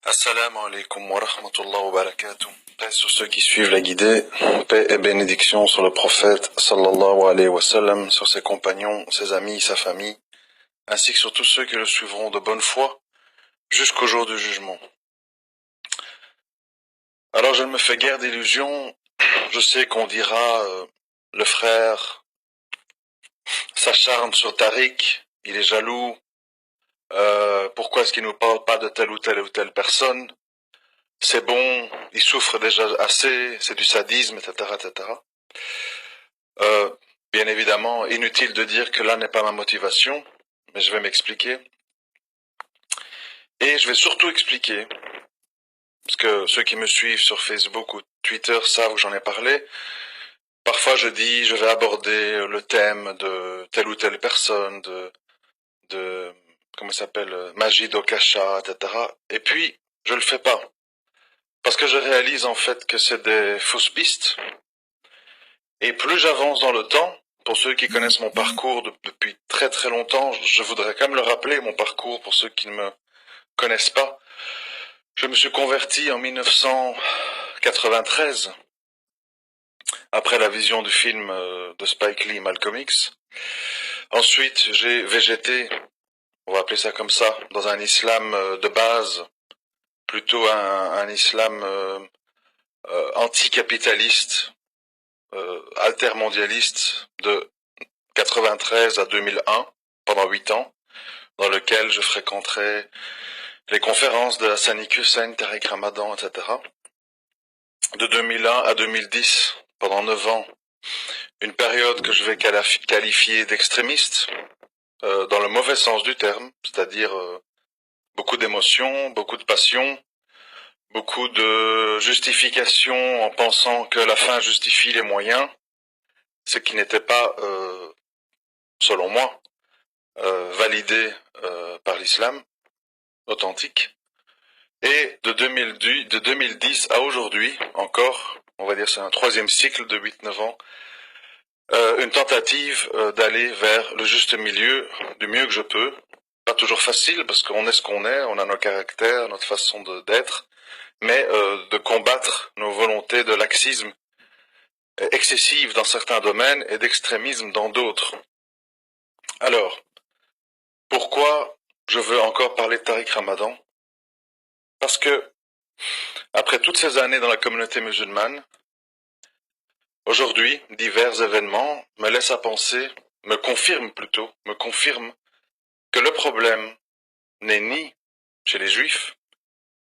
Assalamu alaikum wa rahmatullah wa barakatuh. Paix sur ceux qui suivent la guidée, paix et bénédiction sur le prophète sallallahu alayhi wa sallam, sur ses compagnons, ses amis, sa famille, ainsi que sur tous ceux qui le suivront de bonne foi jusqu'au jour du jugement. Alors je ne me fais guère d'illusions, je sais qu'on dira le frère s'acharne sur Tariq, il est jaloux, pourquoi est-ce qu'il ne nous parle pas de telle ou telle personne? C'est bon, il souffre déjà assez, c'est du sadisme, etc., etc. Bien évidemment, inutile de dire que là n'est pas ma motivation, mais je vais m'expliquer. Et je vais surtout expliquer, parce que ceux qui me suivent sur Facebook ou Twitter savent que j'en ai parlé, parfois je dis, je vais aborder le thème de telle ou telle personne, de comment ça s'appelle, Majid Okasha, etc. Et puis, je le fais pas. Parce que je réalise en fait que c'est des fausses pistes. Et plus j'avance dans le temps, pour ceux qui connaissent mon parcours depuis très très longtemps, je voudrais quand même le rappeler, mon parcours, pour ceux qui ne me connaissent pas. Je me suis converti en 1993, après la vision du film de Spike Lee, Malcolm X. Ensuite, j'ai végété, on va appeler ça comme ça, dans un islam de base, plutôt un islam anticapitaliste, altermondialiste, de 93 à 2001, pendant 8 ans, dans lequel je fréquenterai les conférences de Hassani Hussein, Tariq Ramadan, etc. De 2001 à 2010, pendant 9 ans, une période que je vais qualifier d'extrémiste, dans le mauvais sens du terme, c'est-à-dire beaucoup d'émotions, beaucoup de passion, beaucoup de justification en pensant que la fin justifie les moyens, ce qui n'était pas, selon moi, validé par l'islam authentique. Et de 2010 à aujourd'hui, encore, on va dire c'est un troisième cycle de 8-9 ans, une tentative d'aller vers le juste milieu du mieux que je peux. Pas toujours facile parce qu'on est ce qu'on est, on a nos caractères, notre façon d'être, mais de combattre nos volontés de laxisme excessif dans certains domaines et d'extrémisme dans d'autres. Alors, pourquoi je veux encore parler de Tariq Ramadan? Parce que, après toutes ces années dans la communauté musulmane, aujourd'hui, divers événements me laissent à penser, me confirment que le problème n'est ni chez les juifs,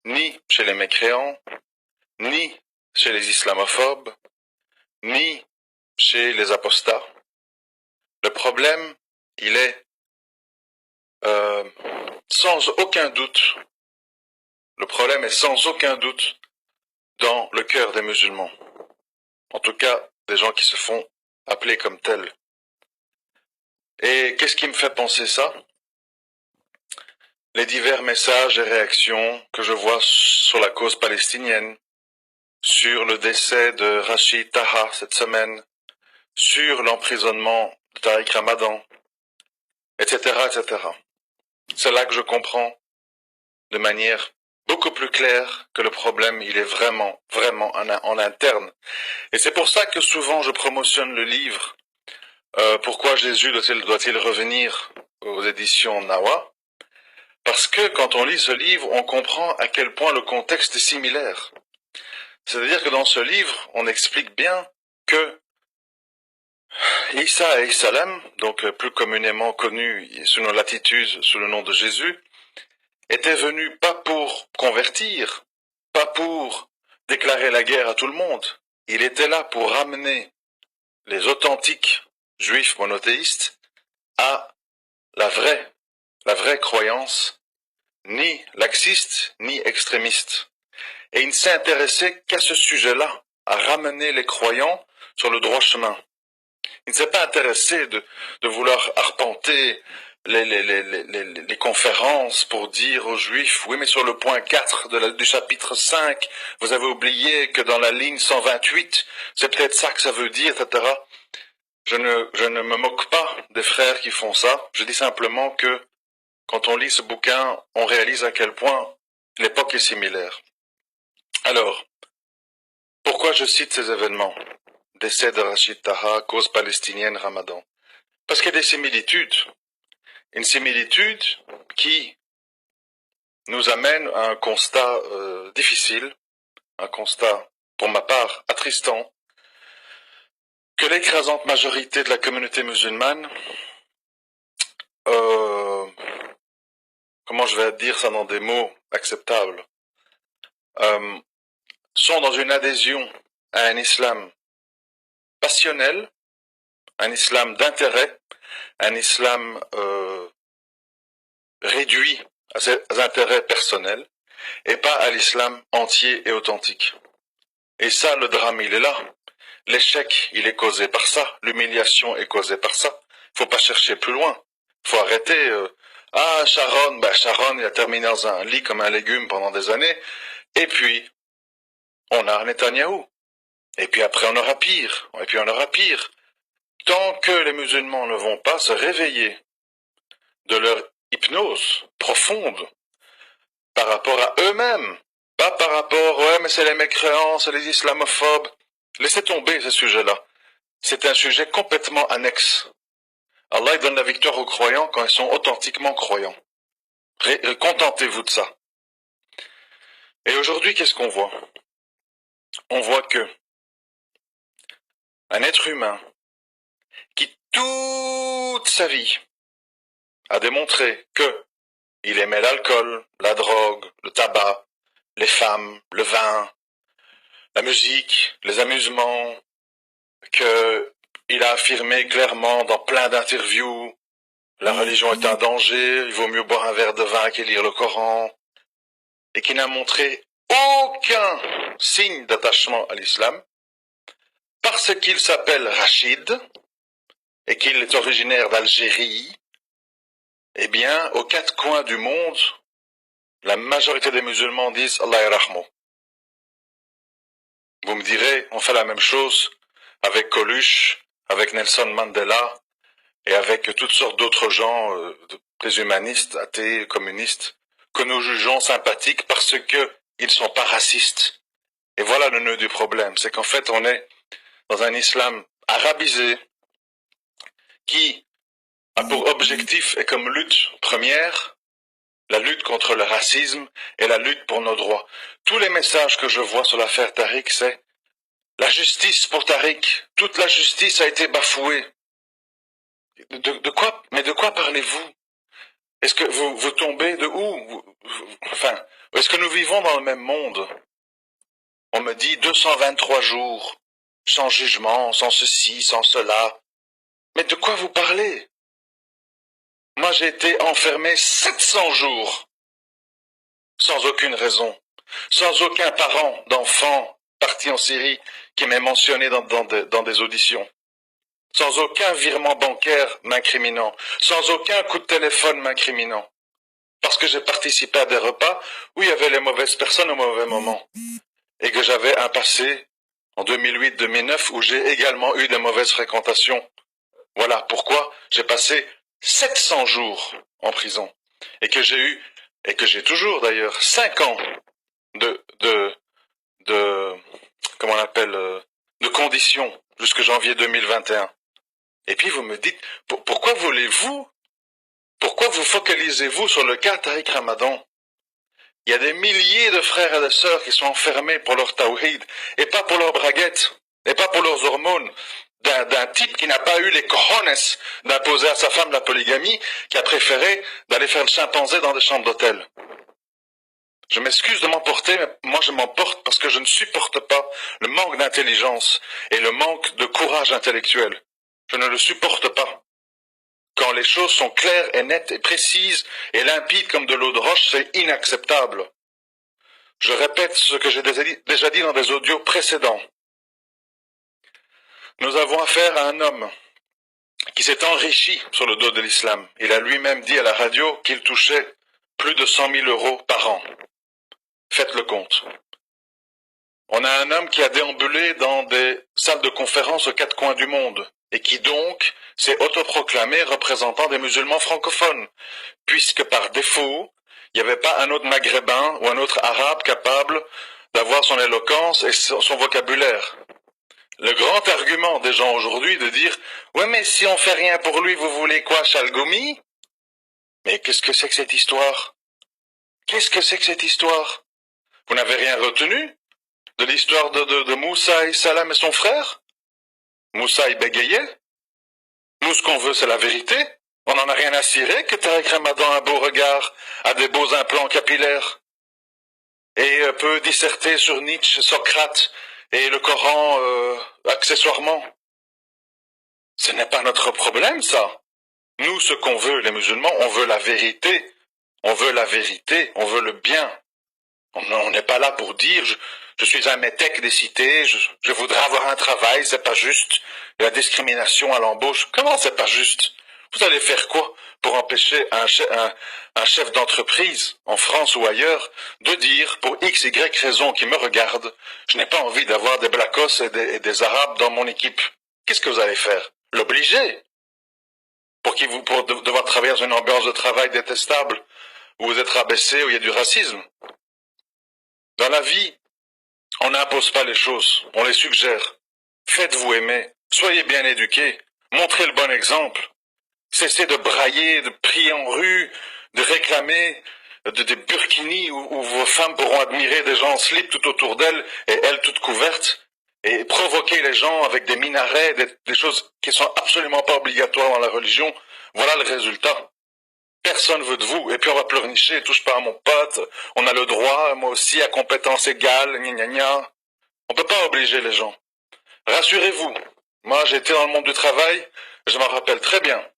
ni chez les mécréants, ni chez les islamophobes, ni chez les apostats. Le problème, il est sans aucun doute, le problème est sans aucun doute dans le cœur des musulmans. En tout cas, des gens qui se font appeler comme tels. Et qu'est-ce qui me fait penser ça? Les divers messages et réactions que je vois sur la cause palestinienne, sur le décès de Rachid Taha cette semaine, sur l'emprisonnement de Tariq Ramadan, etc., etc. C'est là que je comprends de manière beaucoup plus claire que le problème, il est vraiment en interne. Et c'est pour ça que souvent je promotionne le livre Pourquoi Jésus doit-il revenir aux éditions Nawa? Parce que quand on lit ce livre, on comprend à quel point le contexte est similaire. C'est-à-dire que dans ce livre, on explique bien que Isa alayhi salam, donc plus communément connu sous nos latitudes sous le nom de Jésus, était venu pas pour convertir, pas pour déclarer la guerre à tout le monde. Il était là pour ramener les authentiques juifs monothéistes à la vraie croyance, ni laxiste, ni extrémiste. Et il ne s'est intéressé qu'à ce sujet-là, à ramener les croyants sur le droit chemin. Il ne s'est pas intéressé de vouloir arpenter les conférences pour dire aux Juifs, oui, mais sur le point 4 du chapitre 5, vous avez oublié que dans la ligne 128, c'est peut-être ça que ça veut dire, etc. Je ne me moque pas des frères qui font ça. Je dis simplement que quand on lit ce bouquin, on réalise à quel point L'époque est similaire. Alors, pourquoi je cite ces événements? Décès de Rachid Taha, cause palestinienne, Ramadan. Parce qu'il y a des similitudes. Une similitude qui nous amène à un constat difficile, un constat, pour ma part, attristant, que l'écrasante majorité de la communauté musulmane, comment je vais dire ça dans des mots acceptables, sont dans une adhésion à un islam passionnel, un islam d'intérêt, un islam réduit à ses intérêts personnels, et pas à l'islam entier et authentique. Et ça, le drame, il est là. L'échec, il est causé par ça. L'humiliation est causée par ça. Faut pas chercher plus loin. Faut arrêter. Sharon, Sharon, il a terminé dans un lit comme un légume pendant des années. Et puis, on a Netanyahou. Et puis après, on aura pire. Et puis on aura pire. Tant que les musulmans ne vont pas se réveiller de leur hypnose profonde par rapport à eux-mêmes, pas par rapport, ouais, mais c'est les mécréants, c'est les islamophobes. Laissez tomber ce sujet-là. C'est un sujet complètement annexe. Allah donne la victoire aux croyants quand ils sont authentiquement croyants. Contentez-vous de ça. Et aujourd'hui, qu'est-ce qu'on voit? On voit que un être humain qui toute sa vie a démontré que il aimait l'alcool, la drogue, le tabac, les femmes, le vin, la musique, les amusements, qu'il a affirmé clairement dans plein d'interviews, la religion est un danger, il vaut mieux boire un verre de vin que lire le Coran, et qui n'a montré aucun signe d'attachement à l'islam, parce qu'il s'appelle Rachid, et qu'il est originaire d'Algérie, eh bien, aux quatre coins du monde, la majorité des musulmans disent Allah yarahmou. Vous me direz, on fait la même chose avec Coluche, avec Nelson Mandela, et avec toutes sortes d'autres gens, des humanistes, athées, communistes, que nous jugeons sympathiques parce que ils sont pas racistes. Et voilà le nœud du problème, c'est qu'en fait on est dans un islam arabisé qui a pour objectif et comme lutte première la lutte contre le racisme et la lutte pour nos droits. Tous les messages que je vois sur l'affaire Tariq, c'est la justice pour Tariq. Toute la justice a été bafouée. De quoi parlez-vous? Est-ce que vous tombez de où? Enfin, est-ce que nous vivons dans le même monde? On me dit 223 jours, sans jugement, sans ceci, sans cela. Mais de quoi vous parlez? Moi, j'ai été enfermé 700 jours, sans aucune raison, sans aucun parent d'enfant parti en Syrie qui m'ait mentionné dans des auditions, sans aucun virement bancaire m'incriminant, sans aucun coup de téléphone m'incriminant, parce que j'ai participé à des repas où il y avait les mauvaises personnes au mauvais moment, et que j'avais un passé en 2008-2009 où j'ai également eu des mauvaises fréquentations. Voilà pourquoi j'ai passé 700 jours en prison, et que j'ai toujours d'ailleurs 5 ans comment on appelle, de conditions jusque janvier 2021. Et puis vous me dites, pourquoi vous focalisez-vous sur le cas Tariq Ramadan? Il y a des milliers de frères et de sœurs qui sont enfermés pour leur tawhid, et pas pour leurs braguettes, et pas pour leurs hormones, d'un type qui n'a pas eu les cojones d'imposer à sa femme la polygamie, qui a préféré d'aller faire le chimpanzé dans des chambres d'hôtel. Je m'excuse de m'emporter, mais moi je m'emporte parce que je ne supporte pas le manque d'intelligence et le manque de courage intellectuel. Je ne le supporte pas. Quand les choses sont claires et nettes et précises et limpides comme de l'eau de roche, c'est inacceptable. Je répète ce que j'ai déjà dit dans des audios précédents. Nous avons affaire à un homme qui s'est enrichi sur le dos de l'islam. Il a lui-même dit à la radio qu'il touchait plus de 100 000 € par an. Faites le compte. On a un homme qui a déambulé dans des salles de conférence aux quatre coins du monde et qui donc s'est autoproclamé représentant des musulmans francophones, puisque par défaut, Il n'y avait pas un autre maghrébin ou un autre arabe capable d'avoir son éloquence et son vocabulaire. Le grand argument des gens aujourd'hui de dire « Ouais, mais si on fait rien pour lui, vous voulez quoi, Chalgoumi ?» Mais qu'est-ce que c'est que cette histoire? Qu'est-ce que c'est que cette histoire? Vous n'avez rien retenu de l'histoire de Moussa et Salam et son frère? Moussa, il bégayait. Nous, ce qu'on veut, c'est la vérité. On n'en a rien à cirer que Tariq Ramadan a un beau regard, a des beaux implants capillaires, et peut disserter sur Nietzsche, Socrate et le Coran accessoirement. Ce n'est pas notre problème, ça. Nous, ce qu'on veut, les musulmans, on veut la vérité. On veut la vérité, on veut le bien. On n'est pas là pour dire je suis un métèque des cités, je voudrais avoir un travail, c'est pas juste. La discrimination à l'embauche, comment c'est pas juste? Vous allez faire quoi pour empêcher un chef d'entreprise, en France ou ailleurs, de dire, pour X, Y raison qui me regarde, je n'ai pas envie d'avoir des Blackos et des Arabes dans mon équipe. Qu'est-ce que vous allez faire? L'obliger? Pour devoir travailler dans une ambiance de travail détestable, où vous êtes rabaissé, où il y a du racisme? Dans la vie, on n'impose pas les choses, on les suggère. Faites-vous aimer, soyez bien éduqués, montrez le bon exemple. Cessez de brailler, de prier en rue, de réclamer des burkinis où vos femmes pourront admirer des gens en slip tout autour d'elles et elles toutes couvertes, et provoquer les gens avec des minarets, des choses qui sont absolument pas obligatoires dans la religion. Voilà le résultat. Personne veut de vous, et puis on va pleurnicher, touche pas à mon pote, on a le droit, moi aussi, à compétence égale, gna gna gna. On peut pas obliger les gens. Rassurez-vous, moi j'ai été dans le monde du travail, je m'en rappelle très bien.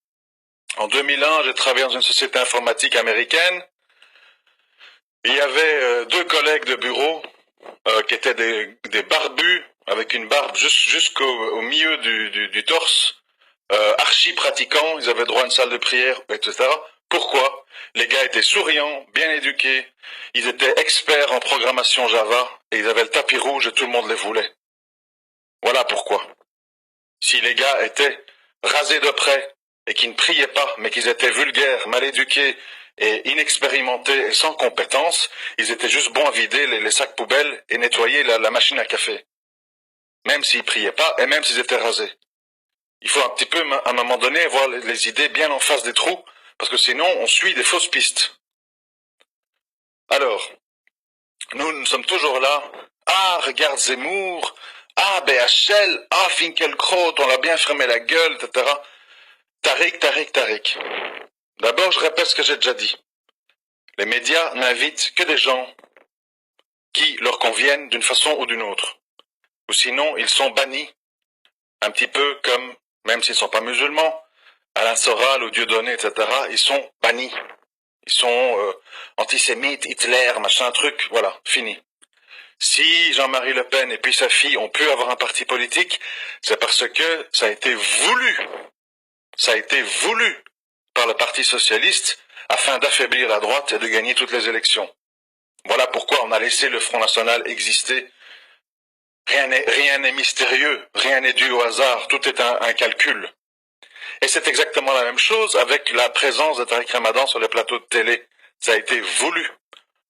En 2001, j'ai travaillé dans une société informatique américaine. Il y avait deux collègues de bureau qui étaient des barbus, avec une barbe jusqu'au milieu du torse, archi pratiquants, ils avaient droit à une salle de prière, etc. Pourquoi? Les gars étaient souriants, bien éduqués, ils étaient experts en programmation Java, et ils avaient le tapis rouge et tout le monde les voulait. Voilà pourquoi. Si les gars étaient rasés de près, et qui ne priaient pas, mais qu'ils étaient vulgaires, mal éduqués, et inexpérimentés et sans compétences, ils étaient juste bons à vider les sacs poubelles et nettoyer la machine à café. Même s'ils priaient pas, et même s'ils étaient rasés. Il faut un petit peu, à un moment donné, avoir les idées bien en face des trous, parce que sinon, on suit des fausses pistes. Alors, nous sommes toujours là. Ah, regarde Zemmour. Ah, BHL. Ah, Finkielkraut, on l'a bien fermé la gueule, etc. Tariq. D'abord, je répète ce que j'ai déjà dit. Les médias n'invitent que des gens qui leur conviennent d'une façon ou d'une autre. Ou sinon, ils sont bannis. Un petit peu comme, même s'ils ne sont pas musulmans, Alain Soral ou Dieudonné, etc., ils sont bannis. Ils sont antisémites, Hitler, machin truc, voilà, fini. Si Jean-Marie Le Pen et puis sa fille ont pu avoir un parti politique, c'est parce que ça a été voulu. Ça a été voulu par le Parti socialiste afin d'affaiblir la droite et de gagner toutes les élections. Voilà pourquoi on a laissé le Front National exister. Rien n'est mystérieux, rien n'est dû au hasard, tout est un calcul. Et c'est exactement la même chose avec la présence de Tariq Ramadan sur les plateaux de télé. Ça a été voulu.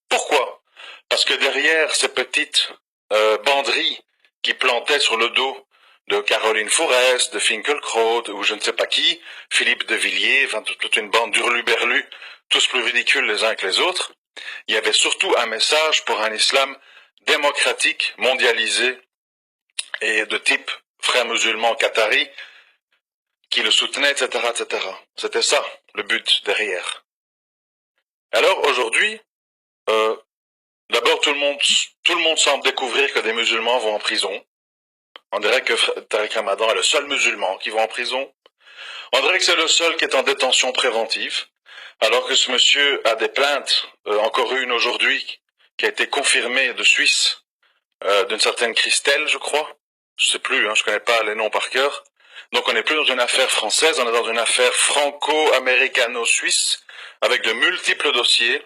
Pourquoi? Parce que derrière ces petites banderies qui plantaient sur le dos de Caroline Fourest, de Finkielkraut, ou je ne sais pas qui, Philippe de Villiers, enfin toute une bande d'hurluberlus, tous plus ridicules les uns que les autres, il y avait surtout un message pour un islam démocratique, mondialisé, et de type frères musulmans qataris, qui le soutenaient, etc., etc. C'était ça, le but derrière. Alors, aujourd'hui, d'abord, tout le monde semble découvrir que des musulmans vont en prison. On dirait que Tariq Ramadan est le seul musulman qui va en prison. On dirait que c'est le seul qui est en détention préventive, alors que ce monsieur a des plaintes, encore une aujourd'hui, qui a été confirmée de Suisse, d'une certaine Christelle, je crois. Je sais plus, je connais pas les noms par cœur. Donc on n'est plus dans une affaire française, on est dans une affaire franco-américano-suisse, avec de multiples dossiers.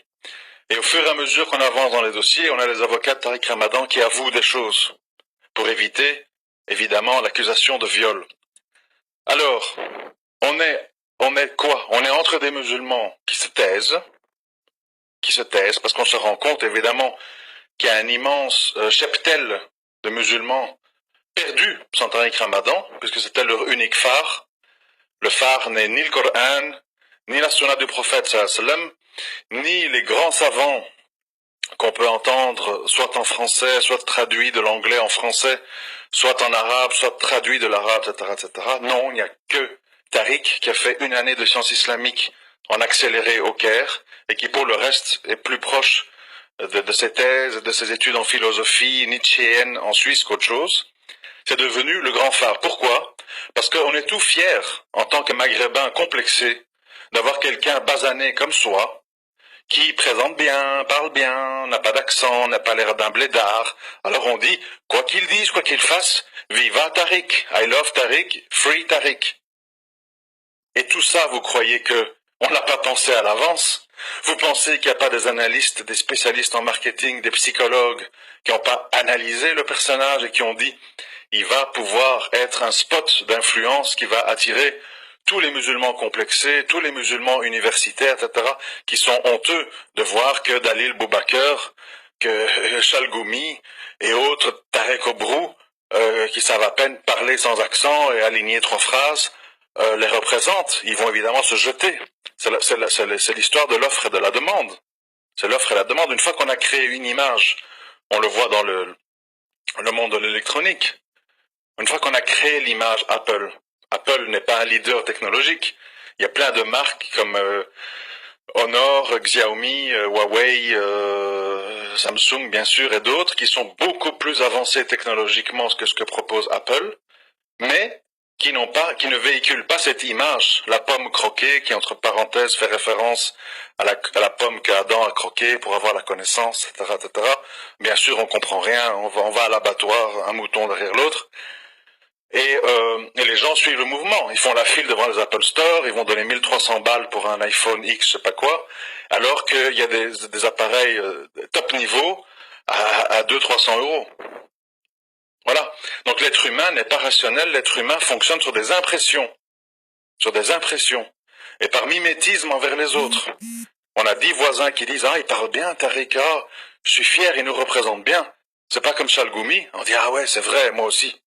Et au fur et à mesure qu'on avance dans les dossiers, on a les avocats de Tariq Ramadan qui avouent des choses, pour éviter, évidemment, l'accusation de viol. Alors, on est quoi? On est entre des musulmans qui se taisent, qui se taisent, parce qu'on se rend compte évidemment qu'il y a un immense cheptel de musulmans perdus sans Tariq Ramadan, puisque c'était leur unique phare. Le phare n'est ni le Coran, ni la sunna du prophète sallallahu alayhi wa sallam, ni les grands savants qu'on peut entendre soit en français, soit traduit de l'anglais en français, soit en arabe, soit traduit de l'arabe, etc., etc. Non, il n'y a que Tariq qui a fait une année de sciences islamiques en accéléré au Caire et qui pour le reste est plus proche de ses thèses, de ses études en philosophie nietzschéenne en Suisse qu'autre chose. C'est devenu le grand phare. Pourquoi? Parce qu'on est tout fiers, en tant que maghrébins complexés, d'avoir quelqu'un basané comme soi, qui présente bien, parle bien, n'a pas d'accent, n'a pas l'air d'un blédard. Alors on dit, quoi qu'il dise, quoi qu'il fasse, viva Tariq, I love Tariq, free Tariq. Et tout ça, vous croyez que on n'a pas pensé à l'avance? Vous pensez qu'il n'y a pas des analystes, des spécialistes en marketing, des psychologues qui n'ont pas analysé le personnage et qui ont dit, il va pouvoir être un spot d'influence qui va attirer tous les musulmans complexés, tous les musulmans universitaires, etc., qui sont honteux de voir que Dalil Boubaker, que Chalgoumi et autres Tarek Obrou, qui savent à peine parler sans accent et aligner 3 phrases, les représentent. Ils vont évidemment se jeter. C'est l'histoire de l'offre et de la demande. C'est l'offre et la demande. Une fois qu'on a créé une image, on le voit dans le monde de l'électronique, une fois qu'on a créé l'image Apple, Apple n'est pas un leader technologique. Il y a plein de marques comme Honor, Xiaomi, Huawei, Samsung bien sûr et d'autres qui sont beaucoup plus avancés technologiquement que ce que propose Apple, mais qui ne véhiculent pas cette image, la pomme croquée qui entre parenthèses fait référence à la pomme qu'Adam a croquée pour avoir la connaissance, etc., etc. Bien sûr, on comprend rien, on va à l'abattoir, un mouton derrière l'autre. Et les gens suivent le mouvement. Ils font la file devant les Apple Store, ils vont donner 1300 balles pour un iPhone X, je sais pas quoi, alors qu'il y a des appareils top niveau à 200-300 euros. Voilà. Donc l'être humain n'est pas rationnel, l'être humain fonctionne sur des impressions. Sur des impressions. Et par mimétisme envers les autres. On a 10 voisins qui disent « Ah, il parle bien, Tariq, ah, je suis fier, il nous représente bien. » C'est pas comme Chalgoumi, on dit « Ah ouais, c'est vrai, moi aussi. »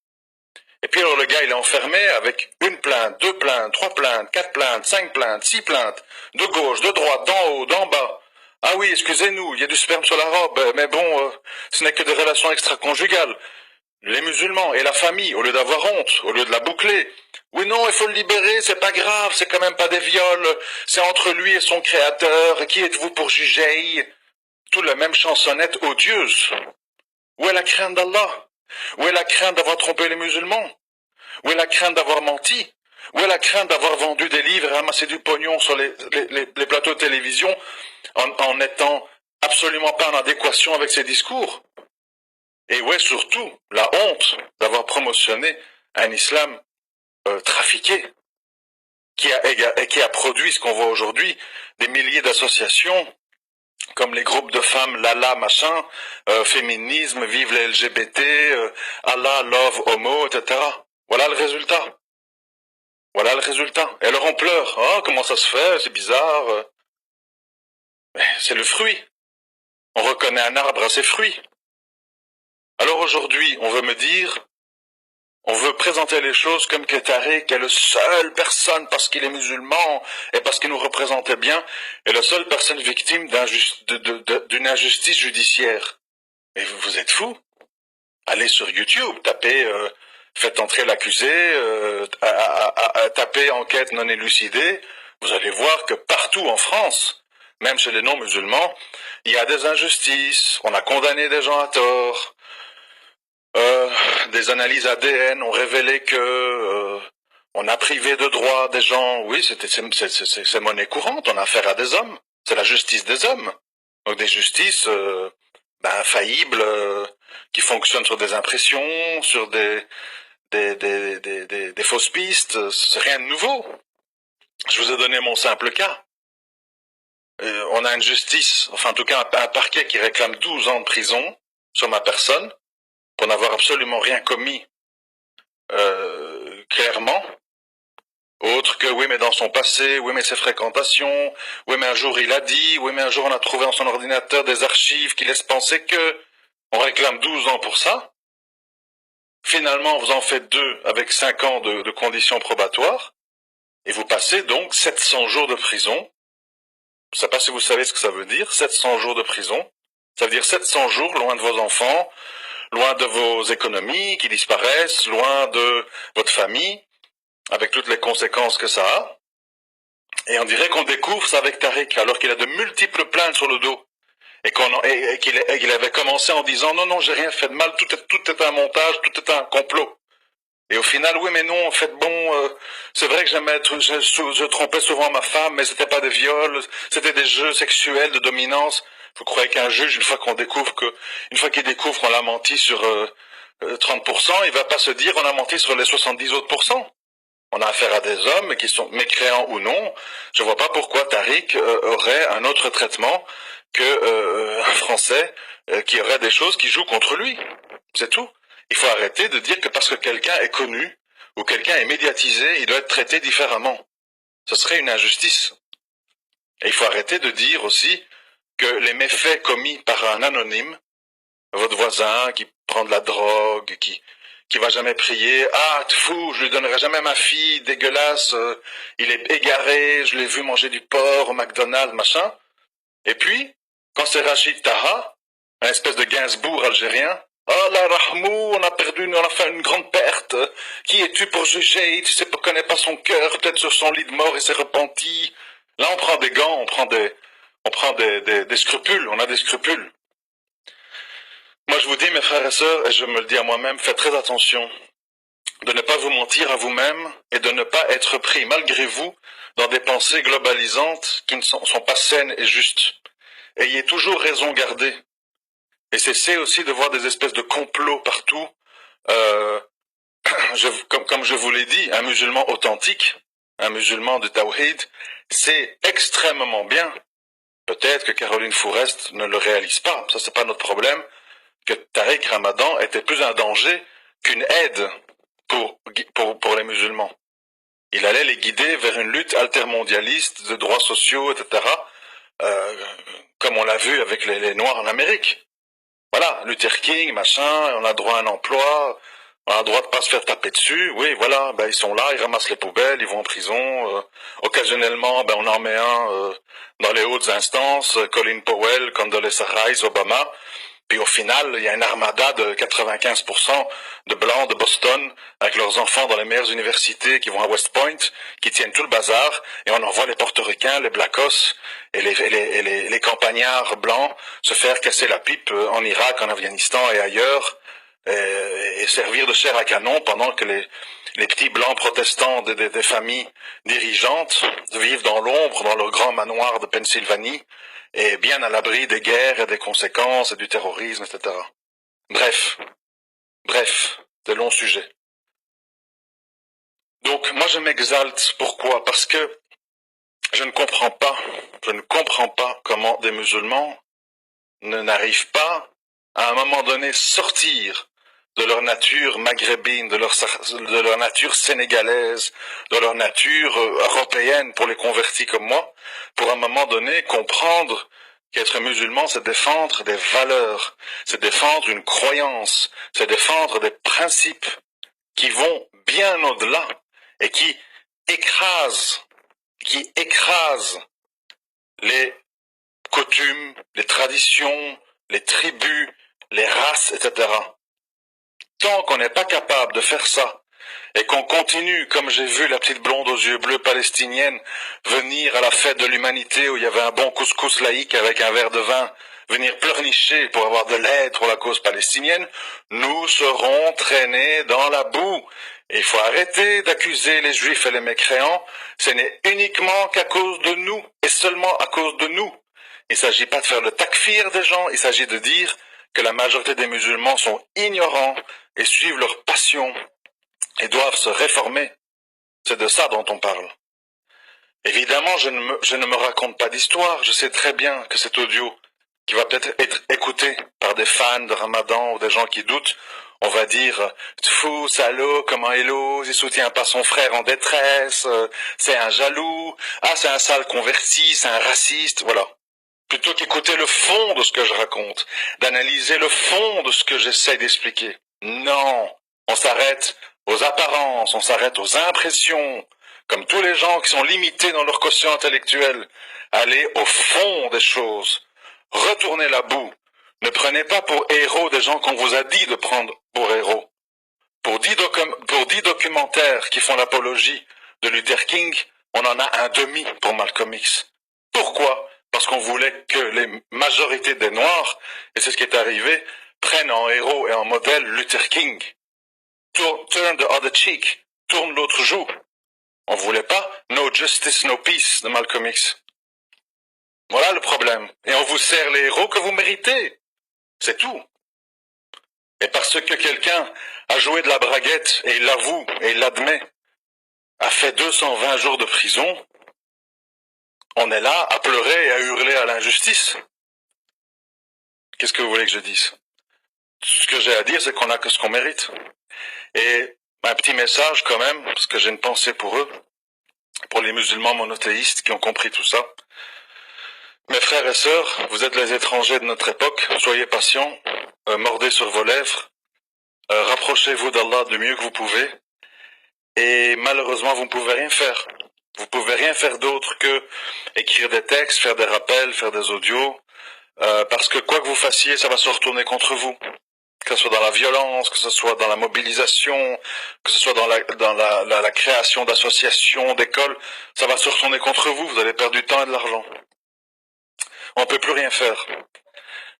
Et puis alors le gars, il est enfermé avec 1 plainte, 2 plaintes, 3 plaintes, 4 plaintes, 5 plaintes, 6 plaintes, de gauche, de droite, d'en haut, d'en bas. Ah oui, excusez-nous, il y a du sperme sur la robe, mais bon, ce n'est que des relations extra-conjugales. Les musulmans et la famille, au lieu d'avoir honte, au lieu de la boucler, oui non, il faut le libérer, c'est pas grave, c'est quand même pas des viols, c'est entre lui et son créateur, qui êtes-vous pour juger? Tout la même chansonnette odieuse. Où est la crainte d'Allah? Où est la crainte d'avoir trompé les musulmans? Où est la crainte d'avoir menti? Où est la crainte d'avoir vendu des livres et ramassé du pognon sur les plateaux de télévision en n'étant absolument pas en adéquation avec ses discours? Et où est surtout la honte d'avoir promotionné un islam trafiqué qui a produit ce qu'on voit aujourd'hui, des milliers d'associations comme les groupes de femmes Lala machin, féminisme, vive les LGBT, Allah, love, homo, etc. Voilà le résultat. Voilà le résultat. Et alors on pleure. Oh, comment ça se fait? C'est bizarre. Mais c'est le fruit. On reconnaît un arbre à ses fruits. Alors aujourd'hui, on veut me dire, on veut présenter les choses comme que Tariq est le seul personne parce qu'il est musulman et parce qu'il nous représentait bien, et la seule personne victime d'une injustice judiciaire. Mais vous êtes fous? Allez sur YouTube, tapez faites entrer l'accusé, tapez enquête non élucidée, vous allez voir que partout en France, même chez les non-musulmans, il y a des injustices, on a condamné des gens à tort. Des analyses ADN ont révélé que on a privé de droits des gens. Oui, c'est monnaie courante. On a affaire à des hommes. C'est la justice des hommes. Donc des justices faillibles qui fonctionnent sur des impressions, sur des fausses pistes. C'est rien de nouveau. Je vous ai donné mon simple cas. On a une justice, enfin en tout cas un parquet qui réclame 12 ans de prison sur ma personne, pour n'avoir absolument rien commis clairement. Autre que, oui, mais dans son passé, oui, mais ses fréquentations, oui, mais un jour il a dit, oui, mais un jour on a trouvé dans son ordinateur des archives qui laissent penser que, on réclame 12 ans pour ça. Finalement, vous en faites 2 avec 5 ans de conditions probatoires, et vous passez donc 700 jours de prison. Je ne sais pas si vous savez ce que ça veut dire, 700 jours de prison. Ça veut dire 700 jours loin de vos enfants, loin de vos économies qui disparaissent, loin de votre famille, avec toutes les conséquences que ça a. Et on dirait qu'on découvre ça avec Tariq, alors qu'il a de multiples plaintes sur le dos. Et qu'il avait commencé en disant non, j'ai rien fait de mal, tout est un montage, tout est un complot. Et au final, oui, mais non, en fait, bon, c'est vrai que je trompais souvent ma femme, mais c'était pas des viols, c'était des jeux sexuels de dominance. Vous croyez qu'un juge, une fois qu'il découvre qu'on a menti sur 30%, il va pas se dire on a menti sur les 70 autres pourcents. On a affaire à des hommes qui sont mécréants ou non. Je vois pas pourquoi Tariq aurait un autre traitement que un Français qui aurait des choses qui jouent contre lui. C'est tout. Il faut arrêter de dire que parce que quelqu'un est connu ou quelqu'un est médiatisé, il doit être traité différemment. Ce serait une injustice. Et il faut arrêter de dire aussi que les méfaits commis par un anonyme, votre voisin qui prend de la drogue, qui va jamais prier, ah, fou, je lui donnerai jamais ma fille, dégueulasse, il est égaré, je l'ai vu manger du porc au McDonald's, machin. Et puis, quand c'est Rachid Taha, un espèce de Gainsbourg algérien, oh la Rahmou, on a fait une grande perte. Qui es-tu pour juger? Tu sais, ne connais pas son cœur, peut-être sur son lit de mort et s'est repenti. Là, on prend des gants, on prend des scrupules, on a des scrupules. Moi, je vous dis, mes frères et sœurs, et je me le dis à moi-même, faites très attention de ne pas vous mentir à vous-même et de ne pas être pris, malgré vous, dans des pensées globalisantes qui ne sont pas saines et justes. Ayez toujours raison gardée. Et cessez aussi de voir des espèces de complots partout. Comme je vous l'ai dit, un musulman authentique, un musulman de Tawhid, c'est extrêmement bien. Peut-être que Caroline Fourest ne le réalise pas, ça c'est pas notre problème, que Tariq Ramadan était plus un danger qu'une aide pour les musulmans. Il allait les guider vers une lutte altermondialiste de droits sociaux, etc., comme on l'a vu avec les Noirs en Amérique. Voilà, Luther King, machin, on a droit à un emploi, on a droit de pas se faire taper dessus, oui, voilà, ben ils sont là, ils ramassent les poubelles, ils vont en prison, occasionnellement, ben on en met un dans les hautes instances, Colin Powell, Condoleezza Rice, Obama, puis au final, il y a une armada de 95% de blancs de Boston avec leurs enfants dans les meilleures universités qui vont à West Point, qui tiennent tout le bazar, et on envoie les portoricains, les blackos et les campagnards blancs se faire casser la pipe en Irak, en Afghanistan et ailleurs, et servir de chair à canon pendant que les petits blancs protestants des familles dirigeantes vivent dans l'ombre, dans leur grand manoir de Pennsylvanie, et bien à l'abri des guerres et des conséquences et du terrorisme, etc. Bref, des longs sujets. Donc moi je m'exalte, pourquoi? Parce que je ne comprends pas comment des musulmans n'arrivent pas à un moment donné sortir de leur nature maghrébine, de leur nature sénégalaise, de leur nature européenne pour les convertis comme moi, pour à un moment donné comprendre qu'être musulman, c'est défendre des valeurs, c'est défendre une croyance, c'est défendre des principes qui vont bien au-delà et qui écrasent les coutumes, les traditions, les tribus, les races, etc. Tant qu'on n'est pas capable de faire ça, et qu'on continue, comme j'ai vu la petite blonde aux yeux bleus palestinienne, venir à la fête de l'humanité où il y avait un bon couscous laïque avec un verre de vin, venir pleurnicher pour avoir de l'aide pour la cause palestinienne, nous serons traînés dans la boue. Et il faut arrêter d'accuser les juifs et les mécréants, ce n'est uniquement qu'à cause de nous, et seulement à cause de nous. Il ne s'agit pas de faire le takfir des gens, il s'agit de dire que la majorité des musulmans sont ignorants et suivent leur passion et doivent se réformer. C'est de ça dont on parle. Évidemment, je ne me raconte pas d'histoire, je sais très bien que cet audio qui va peut-être être écouté par des fans de Ramadan ou des gens qui doutent. On va dire, fou, salaud, comment il ose, il soutient pas son frère en détresse, c'est un jaloux, ah c'est un sale converti, c'est un raciste, voilà. Plutôt qu'écouter le fond de ce que je raconte, d'analyser le fond de ce que j'essaie d'expliquer. Non, on s'arrête aux apparences, on s'arrête aux impressions, comme tous les gens qui sont limités dans leur quotient intellectuel. Allez au fond des choses, retournez la boue. Ne prenez pas pour héros des gens qu'on vous a dit de prendre pour héros. Pour 10 documentaires qui font l'apologie de Luther King, on en a un demi pour Malcolm X. Pourquoi ? Parce qu'on voulait que les majorités des Noirs, et c'est ce qui est arrivé, prennent en héros et en modèle Luther King. Turn the other cheek, tourne l'autre joue. On voulait pas No Justice, No Peace de Malcolm X. Voilà le problème. Et on vous sert les héros que vous méritez. C'est tout. Et parce que quelqu'un a joué de la braguette, et il l'avoue, et il l'admet, a fait 220 jours de prison, on est là à pleurer et à hurler à l'injustice. Qu'est-ce que vous voulez que je dise ? Ce que j'ai à dire, c'est qu'on a que ce qu'on mérite. Et un petit message quand même, parce que j'ai une pensée pour eux, pour les musulmans monothéistes qui ont compris tout ça. Mes frères et sœurs, vous êtes les étrangers de notre époque, soyez patients, mordez sur vos lèvres, rapprochez-vous d'Allah du mieux que vous pouvez, et malheureusement vous ne pouvez rien faire. Vous ne pouvez rien faire d'autre que écrire des textes, faire des rappels, faire des audios, parce que quoi que vous fassiez, ça va se retourner contre vous. Que ce soit dans la violence, que ce soit dans la mobilisation, que ce soit dans la création d'associations, d'écoles, ça va se retourner contre vous, vous allez perdre du temps et de l'argent. On ne peut plus rien faire.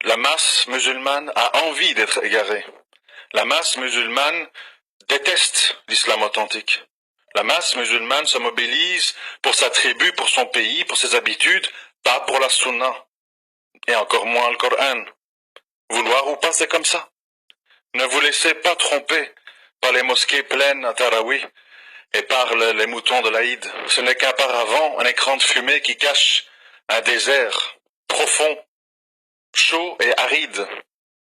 La masse musulmane a envie d'être égarée. La masse musulmane déteste l'islam authentique. La masse musulmane se mobilise pour sa tribu, pour son pays, pour ses habitudes, pas pour la sunna. Et encore moins le Coran. Vouloir ou pas, c'est comme ça. Ne vous laissez pas tromper par les mosquées pleines à Tarawi et par les moutons de l'Aïd. Ce n'est qu'un paravent, un écran de fumée qui cache un désert profond, chaud et aride,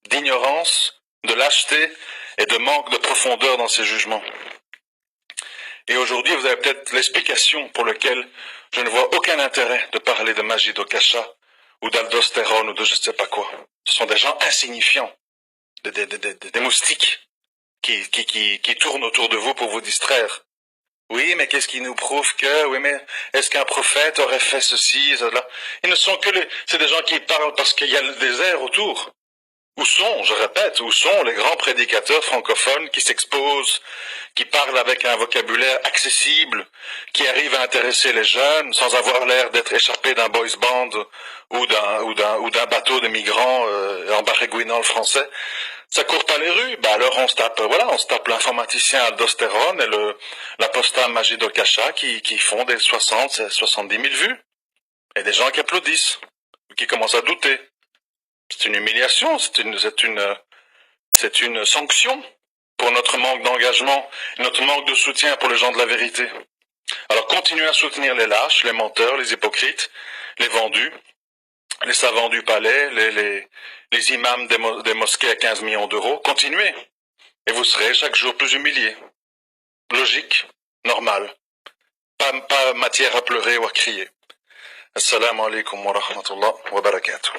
d'ignorance, de lâcheté et de manque de profondeur dans ses jugements. Et aujourd'hui, vous avez peut-être l'explication pour laquelle je ne vois aucun intérêt de parler de Majid Okasha ou d'aldostérone ou de je ne sais pas quoi. Ce sont des gens insignifiants, des moustiques qui tournent autour de vous pour vous distraire. Oui, mais qu'est-ce qui nous prouve que, oui, mais est-ce qu'un prophète aurait fait ceci, cela? Ils ne sont que c'est des gens qui parlent parce qu'il y a le désert autour. Où sont, je répète, où sont les grands prédicateurs francophones qui s'exposent, qui parlent avec un vocabulaire accessible, qui arrivent à intéresser les jeunes sans avoir l'air d'être échappés d'un boys band ou d'un bateau de migrants en baragouinant le français? Ça court pas les rues, bah alors on se tape l'informaticien aldostérone et l'apostat Majid Okasha qui font des 60, 70 000 vues. Et des gens qui applaudissent, ou qui commencent à douter. C'est une humiliation, c'est une sanction pour notre manque d'engagement, notre manque de soutien pour les gens de la vérité. Alors continuez à soutenir les lâches, les menteurs, les hypocrites, les vendus, les savants du palais, les imams des mosquées à 15 millions d'euros. Continuez, et vous serez chaque jour plus humiliés. Logique, normal. Pas matière à pleurer ou à crier. Assalamu alaikum wa rahmatullah wa barakatuh.